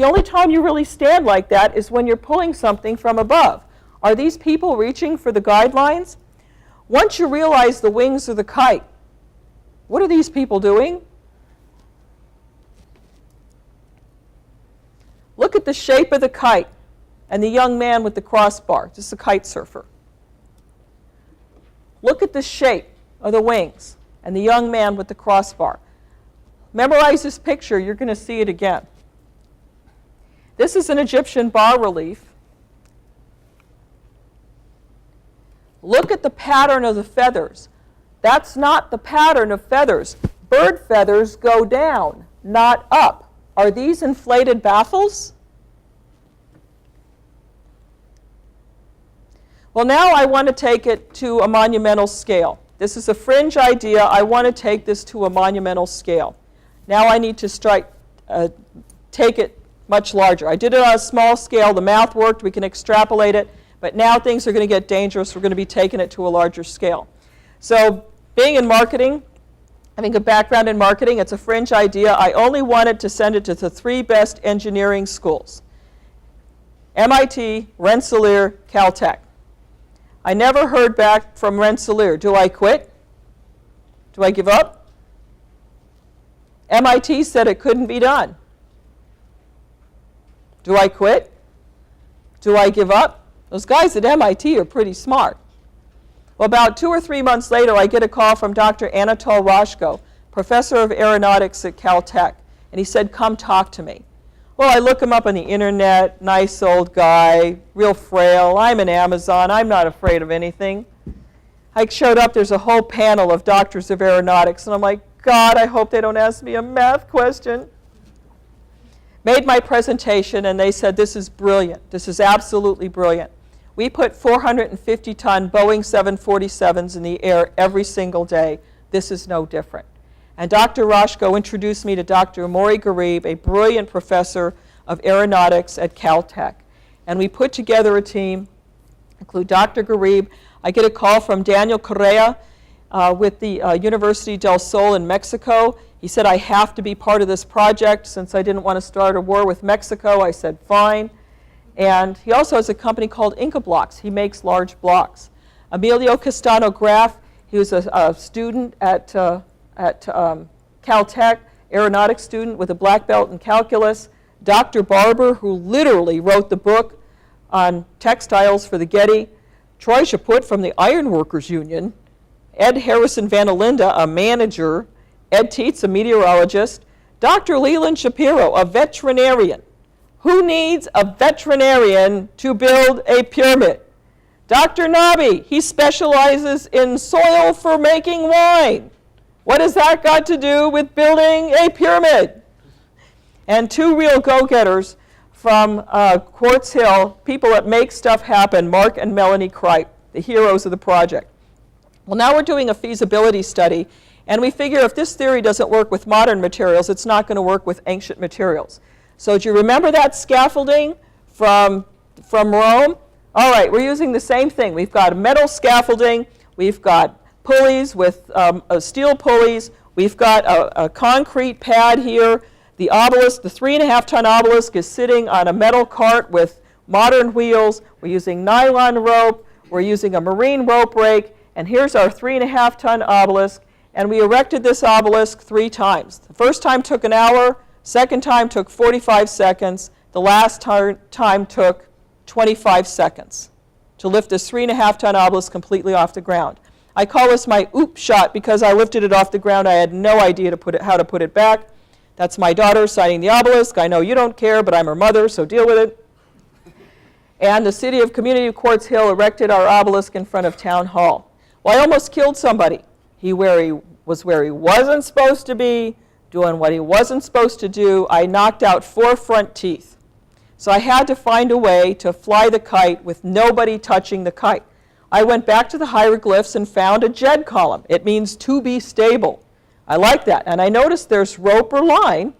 The only time you really stand like that is when you're pulling something from above. Are these people reaching for the guidelines? Once you realize the wings of the kite, what are these people doing? Look at the shape of the kite and the young man with the crossbar. This is a kite surfer. Look at the shape of the wings and the young man with the crossbar. Memorize this picture. You're going to see it again. This is an Egyptian bas-relief. Look at the pattern of the feathers. That's not the pattern of feathers. Bird feathers go down, not up. Are these inflated baffles? Well, now I want to take it to a monumental scale. This is a fringe idea. I want to take this to a monumental scale. Now I need to take it much larger. I did it on a small scale. The math worked. We can extrapolate it. But now things are going to get dangerous. We're going to be taking it to a larger scale. So being in marketing, having a background in marketing, it's a fringe idea. I only wanted to send it to the 3 best engineering schools: MIT, Rensselaer, Caltech. I never heard back from Rensselaer. Do I quit? Do I give up? MIT said it couldn't be done. Do I quit? Do I give up? Those guys at MIT are pretty smart. Well, about 2 or 3 months later, I get a call from Dr. Anatol Rashko, professor of aeronautics at Caltech, and he said, come talk to me. Well, I look him up on the internet, nice old guy, real frail. I'm an Amazon. I'm not afraid of anything. I showed up. There's a whole panel of doctors of aeronautics, and I'm like, God, I hope they don't ask me a math question. Made my presentation, and they said, this is brilliant. This is absolutely brilliant. We put 450-ton Boeing 747s in the air every single day. This is no different. And Dr. Rashko introduced me to Dr. Maureen Clemmons, a brilliant professor of aeronautics at Caltech. And we put together a team, include Dr. Clemmons. I get a call from Daniel Correa with the University del Sol in Mexico. He said, I have to be part of this project since I didn't want to start a war with Mexico. I said, fine. And he also has a company called Inca Blocks. He makes large blocks. Emilio Castano Graf, he was a student at Caltech, aeronautics student with a black belt in calculus. Dr. Barber, who literally wrote the book on textiles for the Getty. Troy Chaput from the Iron Workers Union. Ed Harrison Van Alinda, a manager. Ed Teets, a meteorologist. Dr. Leland Shapiro, a veterinarian. Who needs a veterinarian to build a pyramid? Dr. Nabi, he specializes in soil for making wine. What has that got to do with building a pyramid? And 2 real go-getters from Quartz Hill, people that make stuff happen, Mark and Melanie Kripe, the heroes of the project. Well, now we're doing a feasibility study, and we figure if this theory doesn't work with modern materials, it's not going to work with ancient materials. So do you remember that scaffolding from Rome? All right, we're using the same thing. We've got metal scaffolding. We've got pulleys with steel pulleys. We've got a concrete pad here. The obelisk, the 3.5-ton obelisk, is sitting on a metal cart with modern wheels. We're using nylon rope. We're using a marine rope rake. And here's our 3.5-ton obelisk. And we erected this obelisk 3 times. The first time took an hour. Second time took 45 seconds. The last time took 25 seconds to lift this 3.5-ton obelisk completely off the ground. I call this my oop shot because I lifted it off the ground. I had no idea how to put it back. That's my daughter signing the obelisk. I know you don't care, but I'm her mother, so deal with it. And the City of Community of Quartz Hill erected our obelisk in front of Town Hall. Well, I almost killed somebody. He was where he wasn't supposed to be, doing what he wasn't supposed to do. I knocked out 4 front teeth. So I had to find a way to fly the kite with nobody touching the kite. I went back to the hieroglyphs and found a JED column. It means to be stable. I like that. And I noticed there's rope or line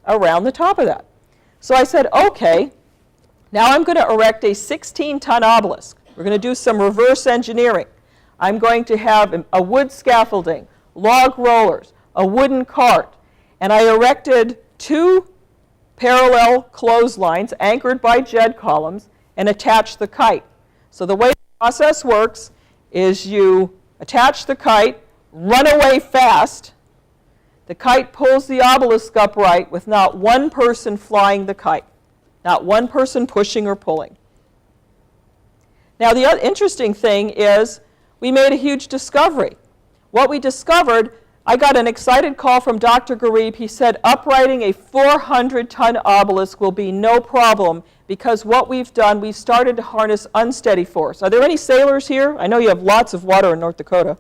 around the top of that. So I said, okay, now I'm going to erect a 16-ton obelisk. We're going to do some reverse engineering. I'm going to have a wood scaffolding, log rollers, a wooden cart, and I erected 2 parallel clotheslines anchored by JED columns and attach the kite. So the way the process works is you attach the kite, run away fast. The kite pulls the obelisk upright with not one person flying the kite, not one person pushing or pulling. Now the other interesting thing is we made a huge discovery. What we discovered, I got an excited call from Dr. Garib. He said uprighting a 400-ton obelisk will be no problem because what we've done, we've started to harness unsteady force. Are there any sailors here? I know you have lots of water in North Dakota.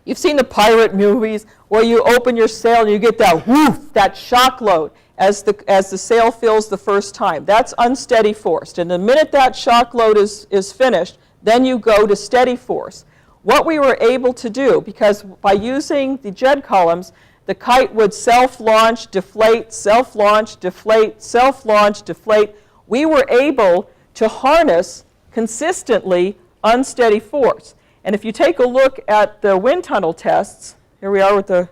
You've seen the pirate movies where you open your sail and you get that woof, that shock load as the sail fills the first time. That's unsteady force. And the minute that shock load is finished, then you go to steady force. What we were able to do, because by using the JED columns, the kite would self-launch, deflate, self-launch, deflate, self-launch, deflate. We were able to harness consistently unsteady force. And if you take a look at the wind tunnel tests, here we are with the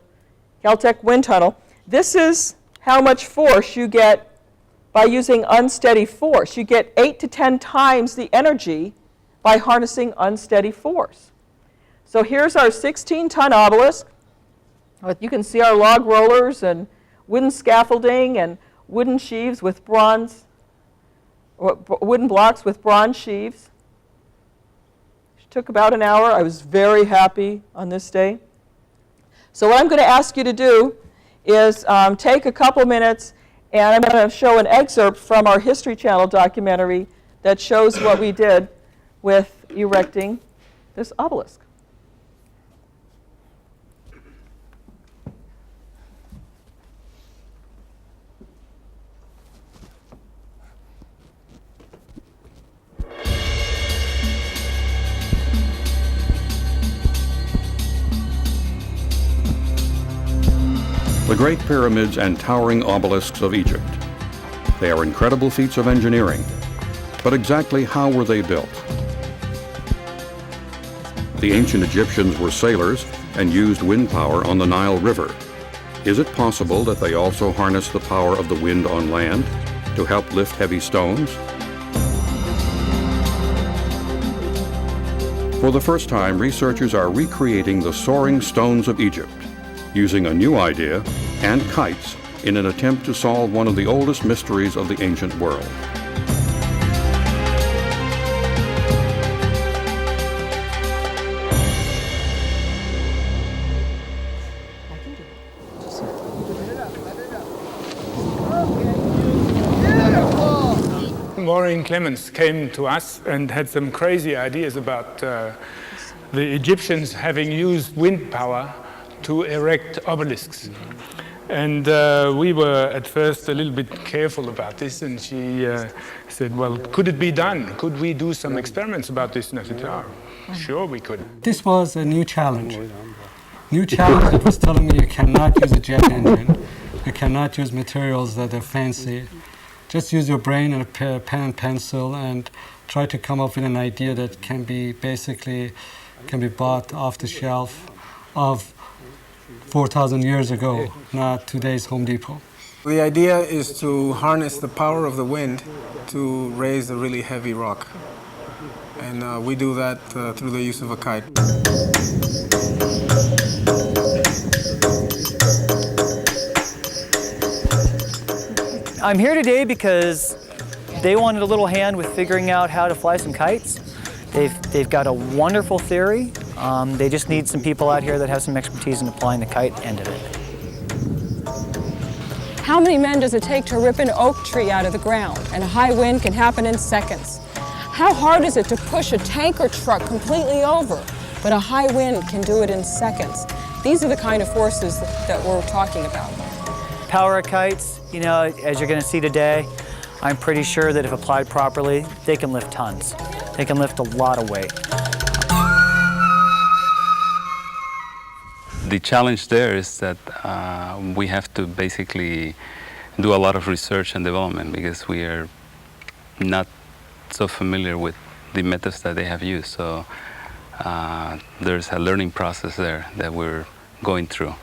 Caltech wind tunnel, this is how much force you get by using unsteady force. You get 8 to 10 times the energy by harnessing unsteady force. So here's our 16-ton obelisk. You can see our log rollers and wooden scaffolding and wooden sheaves with bronze, or wooden blocks with bronze sheaves. Took about an hour. I was very happy on this day. So what I'm going to ask you to do is take a couple minutes, and I'm going to show an excerpt from our History Channel documentary that shows what we did with erecting this obelisk. The Great Pyramids and towering obelisks of Egypt. They are incredible feats of engineering, but exactly how were they built? The ancient Egyptians were sailors and used wind power on the Nile River. Is it possible that they also harnessed the power of the wind on land to help lift heavy stones? For the first time, researchers are recreating the soaring stones of Egypt, using a new idea and kites in an attempt to solve one of the oldest mysteries of the ancient world. Maureen Clemmons came to us and had some crazy ideas about the Egyptians having used wind power to erect obelisks. And we were at first a little bit careful about this, and she said, well, could it be done? Could we do some experiments about this? And I said, oh, sure we could. This was a new challenge. New challenge that was telling me you cannot use a jet engine, you cannot use materials that are fancy. Just use your brain and a pen and pencil and try to come up with an idea that can be bought off the shelf of 4,000 years ago, not today's Home Depot. The idea is to harness the power of the wind to raise a really heavy rock. And we do that through the use of a kite. I'm here today because they wanted a little hand with figuring out how to fly some kites. They've got a wonderful theory. They just need some people out here that have some expertise in applying the kite end of it. How many men does it take to rip an oak tree out of the ground? And a high wind can happen in seconds. How hard is it to push a tanker truck completely over? But a high wind can do it in seconds. These are the kind of forces that we're talking about. Power of kites, you know, as you're going to see today, I'm pretty sure that if applied properly, they can lift tons. They can lift a lot of weight. The challenge there is that we have to basically do a lot of research and development because we are not so familiar with the methods that they have used. So there's a learning process there that we're going through.